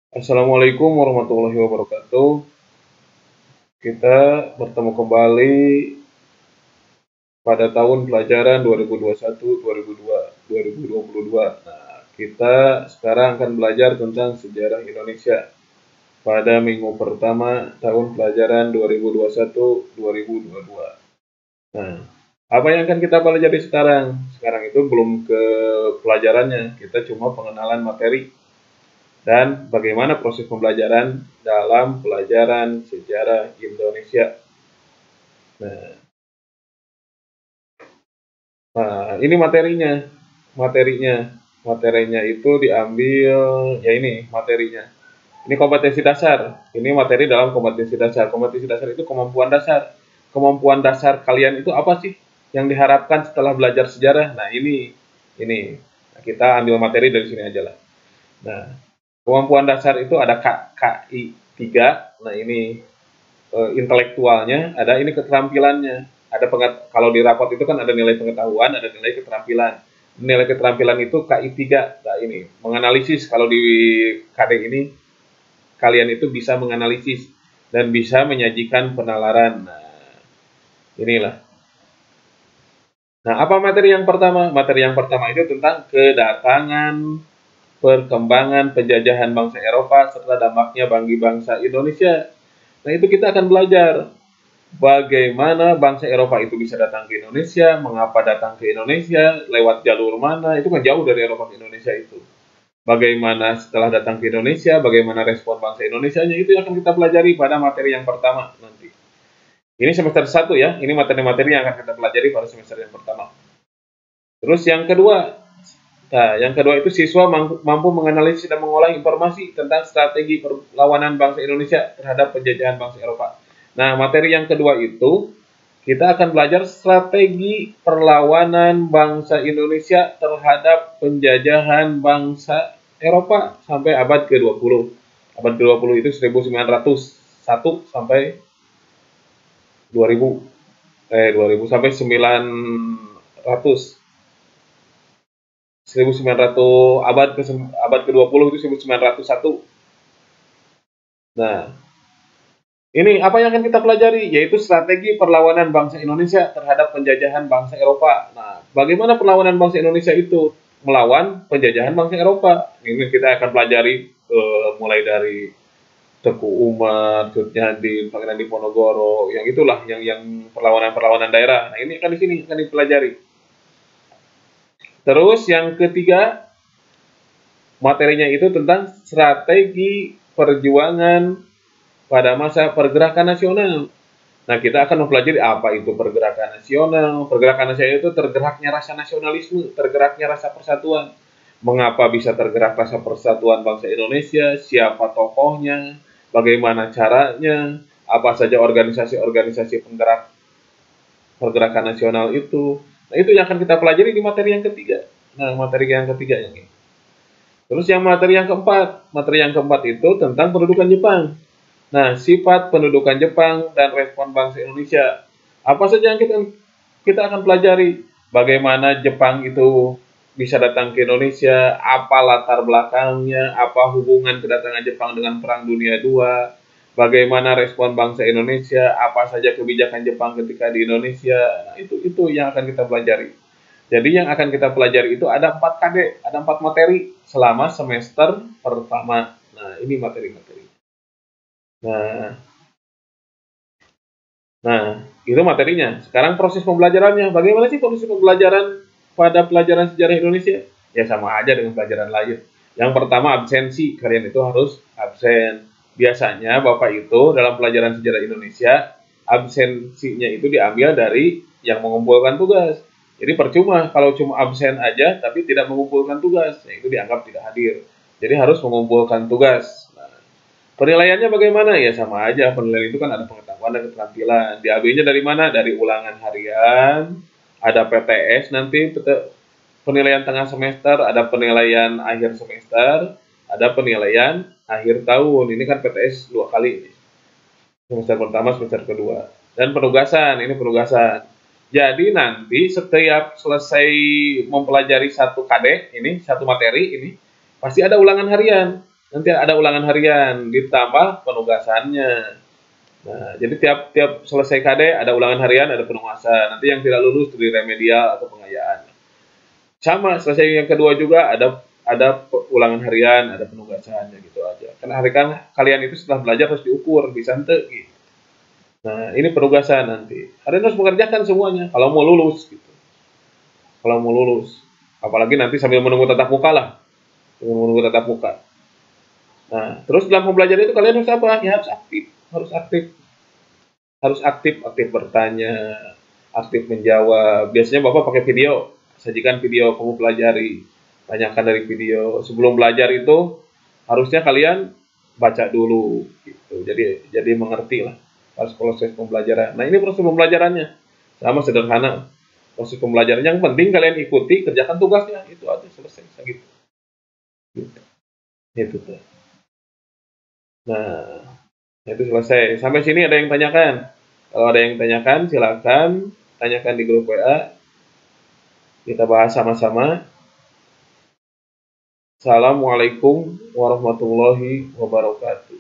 Assalamualaikum warahmatullahi wabarakatuh. Kita bertemu kembali pada tahun pelajaran 2021-2022. Nah, kita sekarang akan belajar tentang sejarah Indonesia pada minggu pertama tahun pelajaran 2021-2022. Nah, apa yang akan kita pelajari sekarang? Sekarang itu belum ke pelajarannya, kita cuma pengenalan materi dan bagaimana proses pembelajaran dalam pelajaran sejarah Indonesia. Nah, ini materinya. Materinya itu diambil, ya ini materinya. Ini kompetensi dasar. Ini materi dalam kompetensi dasar. Kompetensi dasar itu kemampuan dasar. Kemampuan dasar kalian itu apa sih yang diharapkan setelah belajar sejarah? Nah, ini. Nah, kita ambil materi dari sini aja lah. Nah, kemampuan dasar itu ada KI 3. Nah, ini intelektualnya, ada ini keterampilannya. Ada kalau di rapot itu kan ada nilai pengetahuan, ada nilai keterampilan. Nilai keterampilan itu KI 3. Nah, ini menganalisis. Kalau di KD ini kalian itu bisa menganalisis dan bisa menyajikan penalaran. Nah, inilah. Nah, apa materi yang pertama? Materi yang pertama itu tentang kedatangan, perkembangan penjajahan bangsa Eropa serta dampaknya bagi bangsa Indonesia. Nah, itu kita akan belajar bagaimana bangsa Eropa itu bisa datang ke Indonesia, mengapa datang ke Indonesia, lewat jalur mana, itu kan jauh dari Eropa ke Indonesia itu. Bagaimana setelah datang ke Indonesia, bagaimana respon bangsa Indonesianya, itu yang akan kita pelajari pada materi yang pertama nanti. Ini semester 1 ya, ini materi-materi yang akan kita pelajari pada semester yang pertama. Terus yang kedua, yang kedua itu siswa mampu menganalisis dan mengolah informasi tentang strategi perlawanan bangsa Indonesia terhadap penjajahan bangsa Eropa. Nah, materi yang kedua itu kita akan belajar strategi perlawanan bangsa Indonesia terhadap penjajahan bangsa Eropa sampai abad ke-20. Abad ke-20 itu 1901 sampai 2000. 2000 sampai 900. 1900 abad ke-20 itu 1901. Nah, ini apa yang akan kita pelajari, yaitu strategi perlawanan bangsa Indonesia terhadap penjajahan bangsa Eropa. Nah, bagaimana perlawanan bangsa Indonesia itu melawan penjajahan bangsa Eropa? Ini kita akan pelajari mulai dari Teku Umar, Cut Nyadin, Pangeran Diponegoro, yang itulah yang perlawanan-perlawanan daerah. Nah, ini akan di sini akan dipelajari. Terus yang ketiga, materinya itu tentang strategi perjuangan pada masa pergerakan nasional. Nah, kita akan mempelajari apa itu pergerakan nasional. Pergerakan nasional itu tergeraknya rasa nasionalisme, tergeraknya rasa persatuan. Mengapa bisa tergerak rasa persatuan bangsa Indonesia, siapa tokohnya, bagaimana caranya, apa saja organisasi-organisasi penggerak pergerakan nasional itu. Nah, itu yang akan kita pelajari di materi yang ketiga. Nah, materi yang ketiga ini. Terus yang materi yang keempat itu tentang pendudukan Jepang. Nah, sifat pendudukan Jepang dan respon bangsa Indonesia. Apa saja yang kita akan pelajari? Bagaimana Jepang itu bisa datang ke Indonesia, apa latar belakangnya, apa hubungan kedatangan Jepang dengan Perang Dunia II, bagaimana respon bangsa Indonesia, apa saja kebijakan Jepang ketika di Indonesia. Nah, itu yang akan kita pelajari. Jadi yang akan kita pelajari itu ada 4 KD, ada 4 materi selama semester pertama. Nah, ini materi-materi. Nah, itu materinya. Sekarang proses pembelajarannya. Bagaimana sih proses pembelajaran pada pelajaran sejarah Indonesia? Ya sama aja dengan pelajaran lain. Yang pertama absensi. Kalian itu harus absen. Biasanya Bapak itu dalam pelajaran sejarah Indonesia, absensinya itu diambil dari yang mengumpulkan tugas. Jadi percuma kalau cuma absen aja tapi tidak mengumpulkan tugas. Ya, itu dianggap tidak hadir. Jadi harus mengumpulkan tugas. Penilaiannya bagaimana? Ya sama aja, penilaian itu kan ada pengetahuan dan keterampilan. Di AB-nya dari mana? Dari ulangan harian, ada PTS nanti penilaian tengah semester, ada penilaian akhir semester, ada penilaian akhir tahun. Ini kan PTS 2 kali. Semester pertama, semester kedua. Dan penugasan, ini penugasan. Jadi nanti setiap selesai mempelajari satu KD, ini satu materi ini, pasti ada ulangan harian. nanti ada ulangan harian ditambah penugasannya. Nah, jadi tiap selesai KD ada ulangan harian, ada penugasan. Nanti yang tidak lulus dari remedial atau pengayaan. Sama, selesai yang kedua juga ada ulangan harian, ada penugasannya gitu aja. Karena hari kan kalian itu setelah belajar harus diukur, bisa ente gitu. Nah, ini penugasan nanti. Kalian harus mengerjakan semuanya kalau mau lulus gitu. Kalau mau lulus. Apalagi nanti sambil menunggu tatap muka lah. Sambil menunggu tatap muka. Nah, terus dalam pembelajaran itu kalian harus apa? Ya harus aktif, harus aktif. Harus aktif, aktif bertanya, aktif menjawab. Biasanya Bapak pakai video, sajikan video kamu pelajari, tanyakan dari video. Sebelum belajar itu harusnya kalian baca dulu gitu. Jadi mengerti lah harus proses pembelajaran. Nah, ini proses pembelajarannya. Sama sederhana. Proses pembelajaran yang penting kalian ikuti, kerjakan tugasnya, itu aja selesai gitu. Gitu. Itu tuh. Nah, itu selesai. Sampai sini ada yang tanyakan? Kalau ada yang tanyakan, silakan tanyakan di grup WA. Kita bahas sama-sama. Assalamualaikum warahmatullahi wabarakatuh.